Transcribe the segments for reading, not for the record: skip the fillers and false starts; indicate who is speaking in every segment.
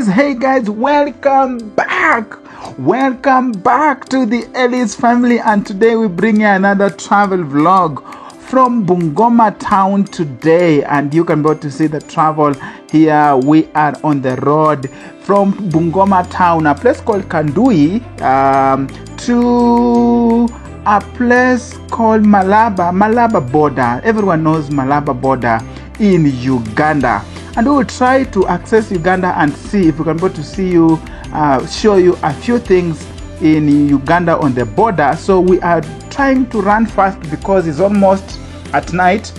Speaker 1: Hey guys, welcome back to the Ellis family, and today we bring you another travel vlog from Bungoma town today, and you can be able to see the travel here. We are on the road from Bungoma town, a place called Kandui, to a place called Malaba border. Everyone knows Malaba border in Uganda, and we will try to access Uganda and see if we can be able to show you a few things in Uganda on the border. So we are trying to run fast because it's almost at night.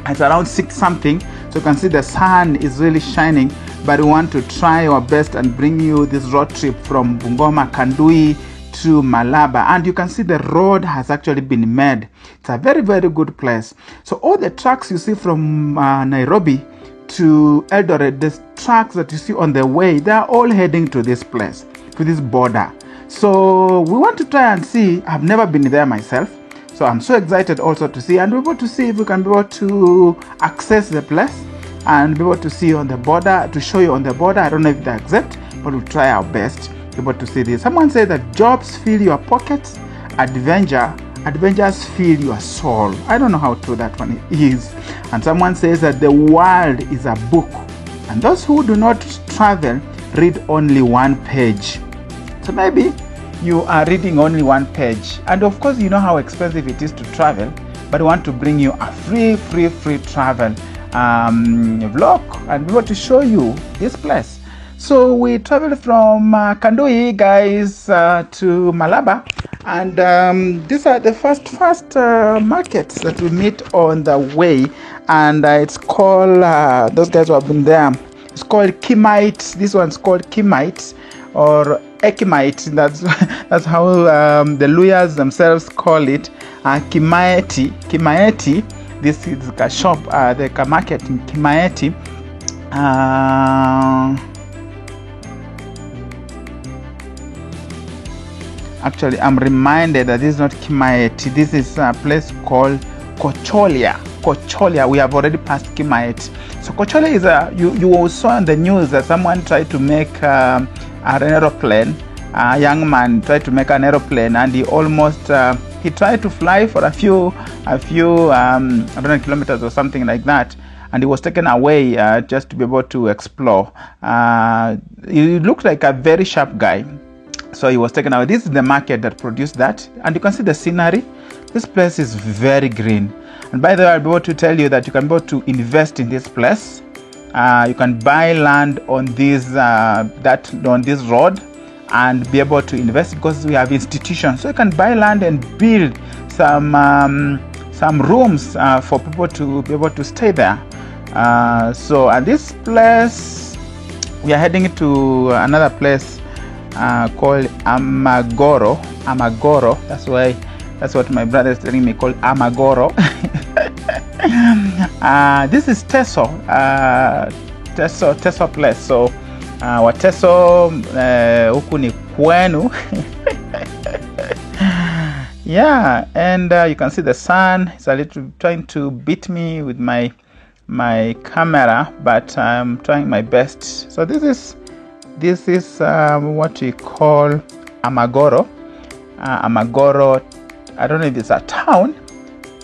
Speaker 1: It's around 6 something, so you can see the sun is really shining, but we want to try our best and bring you this road trip from Bungoma Kandui to Malaba. And you can see the road has actually been made. It's a very, very good place. So all the trucks you see from Nairobi to Eldoret, the trucks that you see on the way, they are all heading to this place, to this border. So we want to try and see. I've never been there myself, so I'm so excited also to see, and we're able to see if we can be able to access the place and be able to see on the border, to show you on the border. I don't know if they accept, but we'll try our best to be able to see this. Someone said that jobs fill your pockets, adventures fill your soul. I don't know how true that one is. And someone says that the world is a book, and those who do not travel read only one page. So maybe you are reading only one page, and of course you know how expensive it is to travel, but we want to bring you a free travel vlog and we want to show you this place. So we traveled from Kandui, guys, to Malaba, and these are the first markets that we meet on the way, and it's called, those guys who have been there, it's called Kimite. This one's called Kimite or Ekimite. That's how the Luyas themselves call it. Kimaeti. This is a shop, the market in Kimaeti. Actually, I'm reminded that this is not Kimaeti. This is a place called Kocholia. We have already passed Kimaeti. So Kocholia is you saw on the news that someone tried to make an aeroplane. A young man tried to make an aeroplane, and he almost he tried to fly for a few I don't know, kilometers or something like that, and he was taken away just to be able to explore. He looked like a very sharp guy, so he was taken away. This is the market that produced that, and you can see the scenery. This place is very green, and by the way, I'll be able to tell you that you can be able to invest in this place. You can buy land on this this road and be able to invest, because we have institutions, so you can buy land and build some rooms for people to be able to stay there. So at this place we are heading to another place called Amagoro. That's what my brother is telling me, called Amagoro. This is Teso place. So Wateso huku ni kwenu. Yeah, and you can see the sun. It's a little trying to beat me with my camera, but I'm trying my best. So this is what we call Amagoro. Amagoro, I don't know if it's a town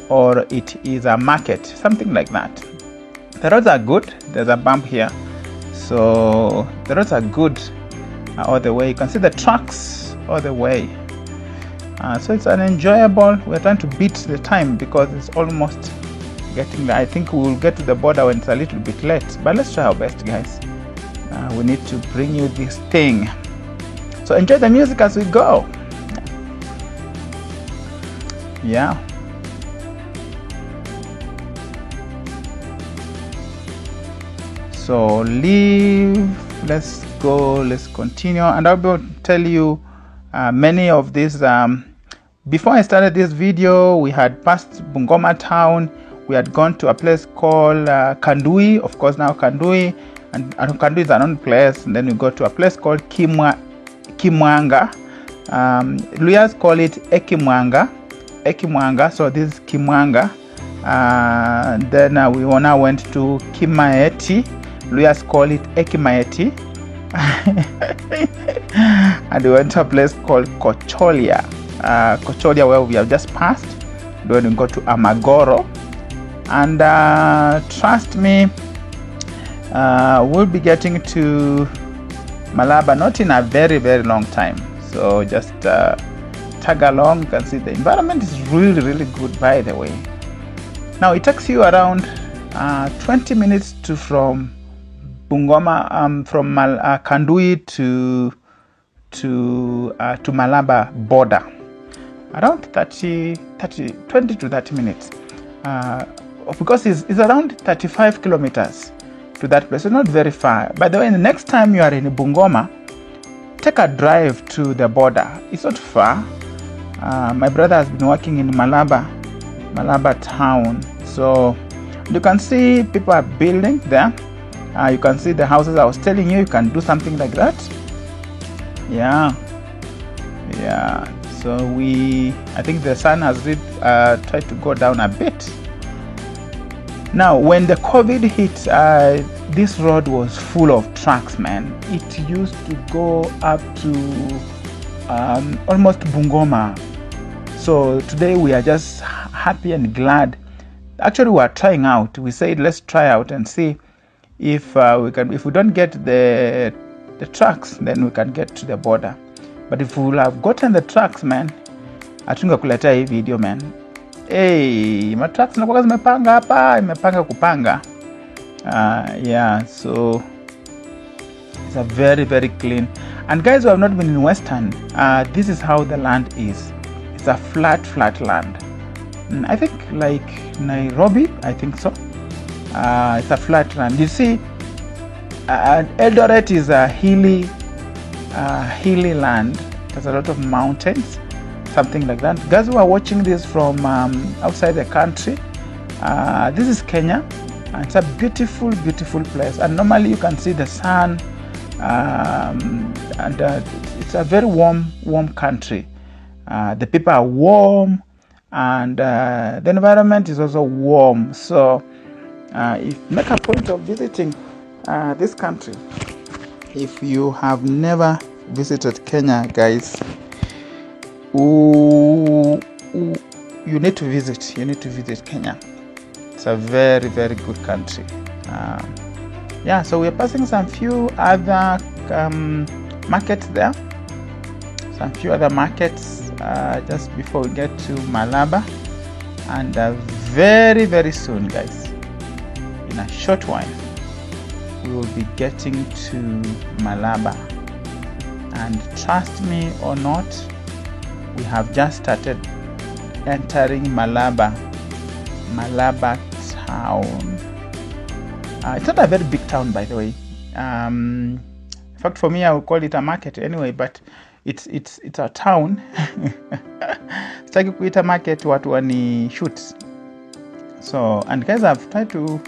Speaker 1: or it is a market, something like that. The roads are good. There's a bump here, so the roads are good all the way. You can see the trucks all the way. So it's an enjoyable. We're trying to beat the time because it's almost getting there. I think we will get to the border when it's a little bit late, but let's try our best, guys. We need to bring you this thing, so enjoy the music as we go. Yeah. So let's go, let's continue, and I'll be able to tell you many of these. Before I started this video, we had passed Bungoma town. We had gone to a place called Kandui. Of course, now Kandui, and Kandui is another place. And then we go to a place called Kimwanga. Luyas call it Ekimwanga. So this is Kimwanga. Then we now went to Kimaeti. Luyas call it Ekimaeti. And we went to a place called Kocholia. Kocholia, where we have just passed. Then we go to Amagoro. And trust me, we'll be getting to Malaba not in a very, very long time. So just tag along. You can see the environment is really, really good, by the way. Now it takes you around 20 minutes from Bungoma, from Kandui to Malaba border. Around 20 to 30 minutes. Because it's around 35 kilometers to that place. It's not very far. By the way, the next time you are in Bungoma, take a drive to the border. It's not far. My brother has been working in Malaba town. So you can see people are building there. You can see the houses I was telling you. You can do something like that. Yeah. So I think the sun has tried to go down a bit. Now, when the COVID hit, this road was full of trucks, man. It used to go up to almost Bungoma. So today we are just happy and glad. Actually, we are trying out. We said let's try out and see if we can. If we don't get the trucks, then we can get to the border. But if we will have gotten the trucks, man, atungakuletea hii video, man. Hey, my trucks nakuwa zimepanga hapa, imepanga kupanga. So it's a very, very clean. And guys who have not been in Western, this is how the land is. It's a flat land. I think like Nairobi, I think so. It's a flat land. You see, Eldoret is a hilly land. There's a lot of mountains. Something like that. Guys who are watching this from outside the country, this is Kenya. It's a beautiful place, and normally you can see the sun, and it's a very warm country. The people are warm, and the environment is also warm. So make a point of visiting this country. If you have never visited Kenya, guys, you need to visit. You need to visit Kenya. It's a very, very good country. So we're passing some few other markets there. Some few other markets just before we get to Malaba. And very, very soon, guys, in a short while, we will be getting to Malaba. And trust me or not, we have just started entering Malaba town. It's not a very big town, by the way. In fact, for me, I would call it a market anyway, but it's a town. Sitaki kuita market, watu wani shoot. So, and guys, I've tried to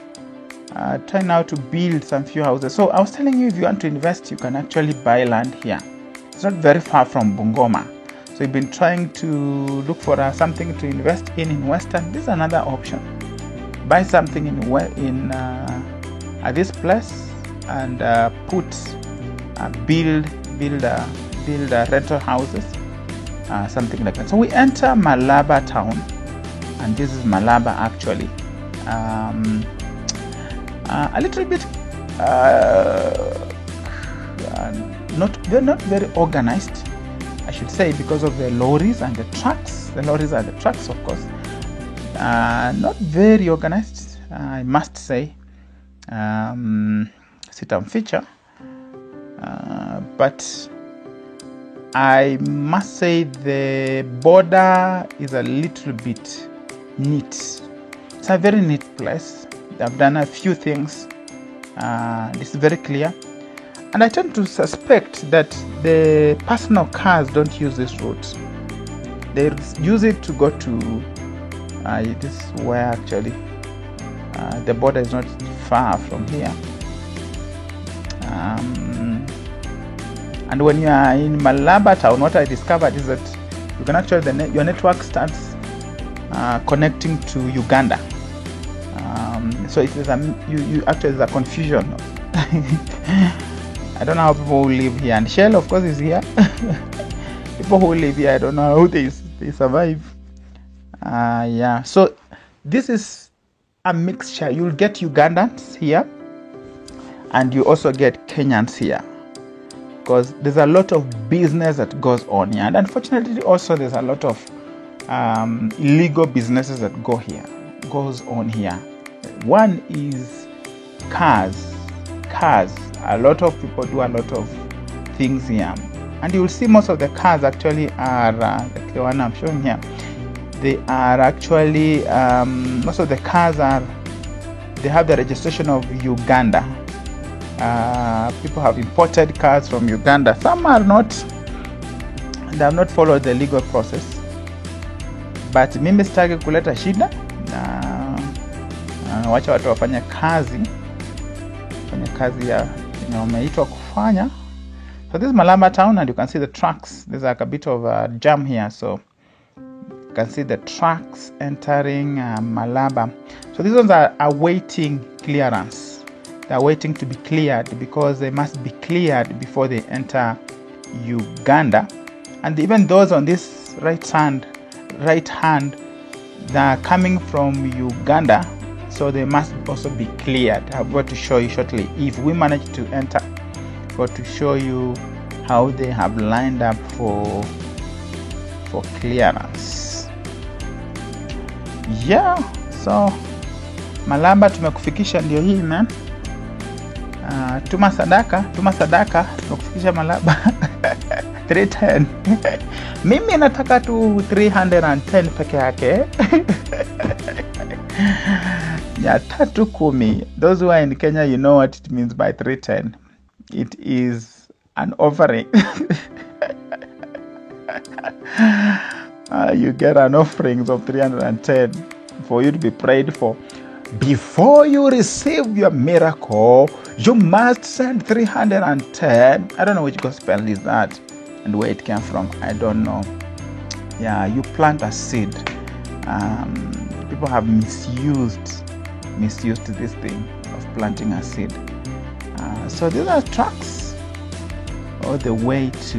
Speaker 1: try now to build some few houses. So I was telling you, if you want to invest, you can actually buy land here. It's not very far from Bungoma. So you've been trying to look for something to invest in Western. This is another option. Buy something at this place and build rental houses, something like that. So we enter Malaba town, and this is Malaba actually. A little bit not very organized, I should say, because of the lorries and the trucks. The lorries and the trucks, of course, not very organized, I must say. Sit-down feature, but I must say the border is a little bit neat. It's a very neat place. They've done a few things. This is very clear. And I tend to suspect that the personal cars don't use this route. They use it to go to this is where actually the border is not far from here. And when you are in Malaba town, what I discovered is that you can actually your network starts connecting to Uganda. So it is you actually there's a confusion. I don't know how people who live here, and Shell of course is here. People who live here, I don't know how they survive. Yeah, so this is a mixture. You'll get Ugandans here, and you also get Kenyans here, because there's a lot of business that goes on here, and unfortunately also there's a lot of illegal businesses that goes on here. One is cars. A lot of people do a lot of things here, and you will see most of the cars actually are like the one I'm showing here. They are actually most of the cars they have the registration of Uganda. People have imported cars from Uganda. Some are not. They have not followed the legal process. But mimi sitaki kuleta shida na wacha watu wafanye kazi ya wameitwa kufanya. So this is Malaba town, and you can see the trucks. There's like a bit of a jam here, so you can see the trucks entering Malaba. So these ones are awaiting clearance. They're waiting to be cleared because they must be cleared before they enter Uganda. And even those on this right hand, they are coming from Uganda, so they must also be cleared. I'm going to show you shortly if we manage to enter. I'm going to show you how they have lined up for clearance. Yeah, so Malaba tumekufikisha, ndio hii man. Tuma sadaka tumekufikisha Malaba. 310. Mimi nataka tu 310 peke yake. Yeah, 310. Those who are in Kenya, you know what it means by 310. It is an offering. You get an offering of 310 for you to be prayed for. Before you receive your miracle, you must send 310. I don't know which gospel is that and where it came from. I don't know. Yeah, you plant a seed. People have misused this thing of planting a seed. So these are trucks all the way to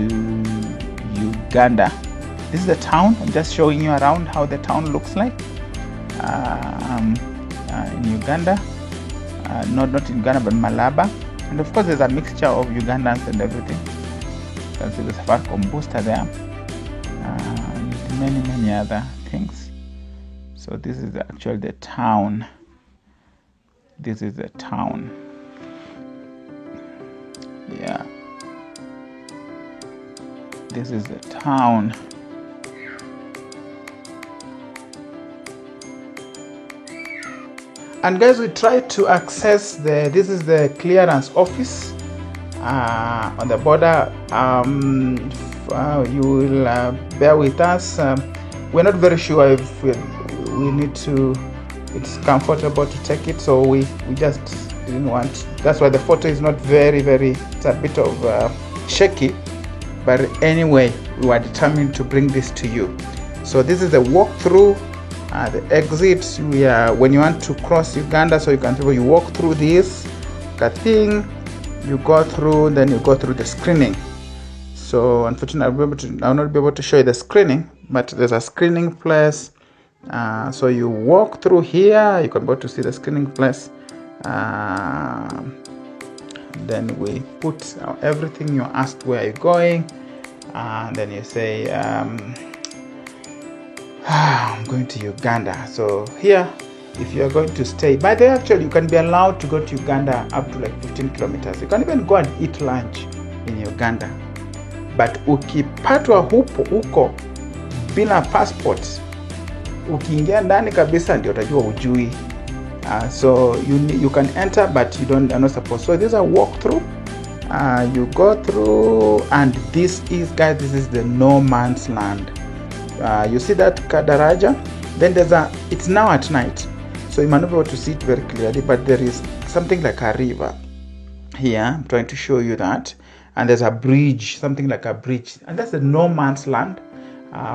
Speaker 1: Uganda. This is the town. I'm just showing you around how the town looks like in Uganda. Not in Uganda, but Malaba. And of course there's a mixture of Ugandans and everything. You can see the Safaricom booster there, and many other things. So this is actually the town. This is the town. Yeah, this is the town. And guys, we tried to access this is the clearance office on the border. You will bear with us. We're not very sure if we need to, it's comfortable to take it, so we just didn't want. That's why the photo is not very, it's a bit of shaky. But anyway, we were determined to bring this to you. So this is the walkthrough. The exit, when you want to cross Uganda, so you walk through this thing, you go through, then you go through the screening. So unfortunately I'll not be able to show you the screening, but there's a screening place. So you walk through here, you can go to see the screening place. Then we put everything you asked, where you're going, and then you say I'm going to Uganda. So here, if you are going to stay, by the way, actually you can be allowed to go to Uganda up to like 15 kilometers. You can even go and eat lunch in Uganda. But ukipatwa huko bila passport, ukiingia ndani kabisa ndio utajua ujui. So you can enter, but you're not supposed. So these are walkthrough. You go through, and this is the no man's land. You see that Kadaraja? Then it's now at night, so you might not be able to see it very clearly, but there is something like a river here. I'm trying to show you that. And there's a bridge, something like a bridge. And that's the no man's land,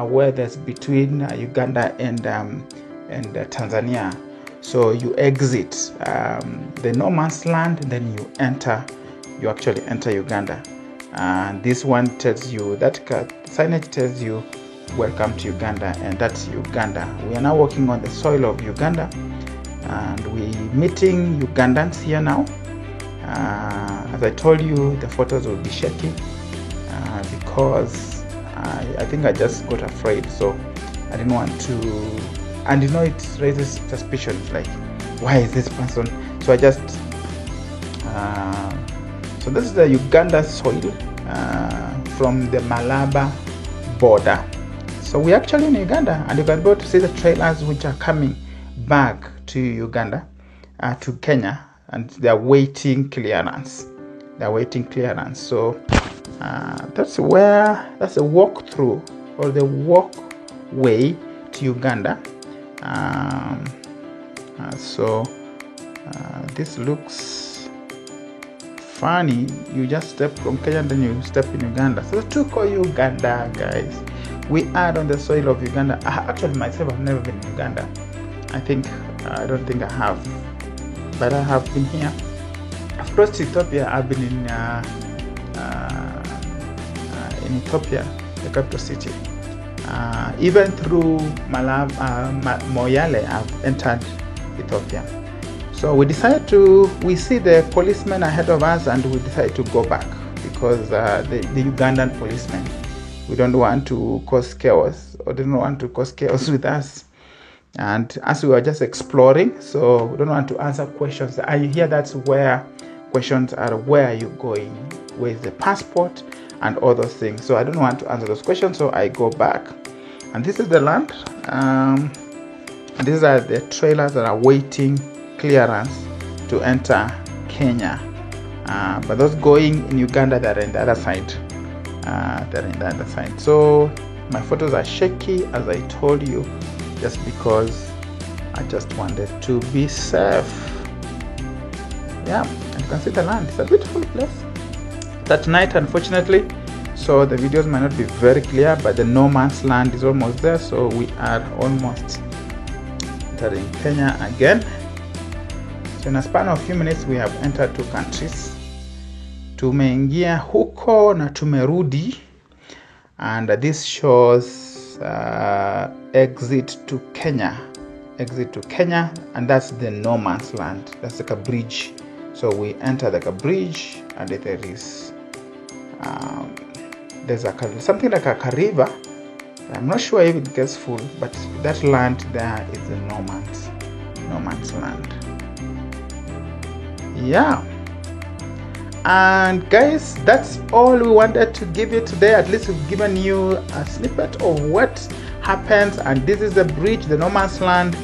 Speaker 1: where there's between Uganda and Tanzania. So you exit the no man's land, and then you enter you actually enter Uganda. And this one tells you, that signage tells you welcome to Uganda, and that's Uganda. We are now walking on the soil of Uganda, and we're meeting Ugandans here now. As I told you, the photos will be shaky because I think I just got afraid, so I didn't want to, and you know, it raises suspicions like, why is this person? So I just so this is the Uganda soil from the Malaba border. So we're actually in Uganda, and you can go to see the trailers which are coming back to Uganda, to Kenya, and they're waiting clearance. So that's a walkthrough, or the walkway to Uganda. This looks funny. You just step from Kenya and then you step in Uganda. So Tuko Uganda, guys. We are on the soil of Uganda. Actually, myself, I've never been in Uganda. I don't think I have, but I have been here. I've crossed Ethiopia. I've been in Ethiopia, the capital city. Even through Moyale, I've entered Ethiopia. So we see the policemen ahead of us, and we decided to go back because the Ugandan policemen, we don't want to cause chaos, or didn't want to cause chaos with us. And as we were just exploring, so we don't want to answer questions. I hear that's where questions are, where are you going, where's the passport, and all those things. So I don't want to answer those questions, so I go back. And this is the land. And these are the trailers that are waiting clearance to enter Kenya. But those going in Uganda, they're in the other side. So my photos are shaky, as I told you, just because I just wanted to be safe. Yeah, and you can see the land. It's a beautiful place. It's at night, unfortunately, so the videos might not be very clear, but the no man's land is almost there. So we are almost entering Kenya again. So in a span of few minutes, we have entered 2 countries. Tumeingia huko na tumerudi, and this shows exit to Kenya, and that's the no man's land. That's like a bridge. So we enter like a bridge, and there is there's something like a river. I'm not sure if it gets full, but that land there is the no man's land. Yeah. And guys, that's all we wanted to give you today. At least we've given you a snippet of what happens, and this is the bridge, the no man's land,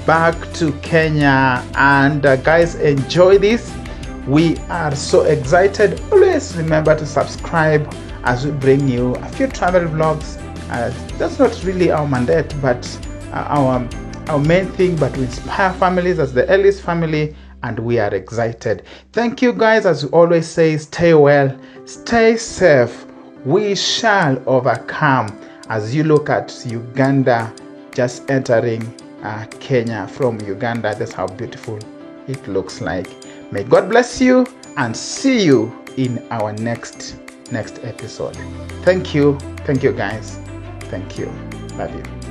Speaker 1: back to Kenya. And guys, enjoy this. We are so excited. Always remember to subscribe as we bring you a few travel vlogs. That's not really our mandate, but our main thing, but we inspire families as the Ellis family, and we are excited. Thank you guys. As we always say, stay well, stay safe. We shall overcome. As you look at Uganda just entering Kenya from Uganda, that's how beautiful it looks like. May God bless you, and see you in our next episode. Thank you guys. Thank you. Love you.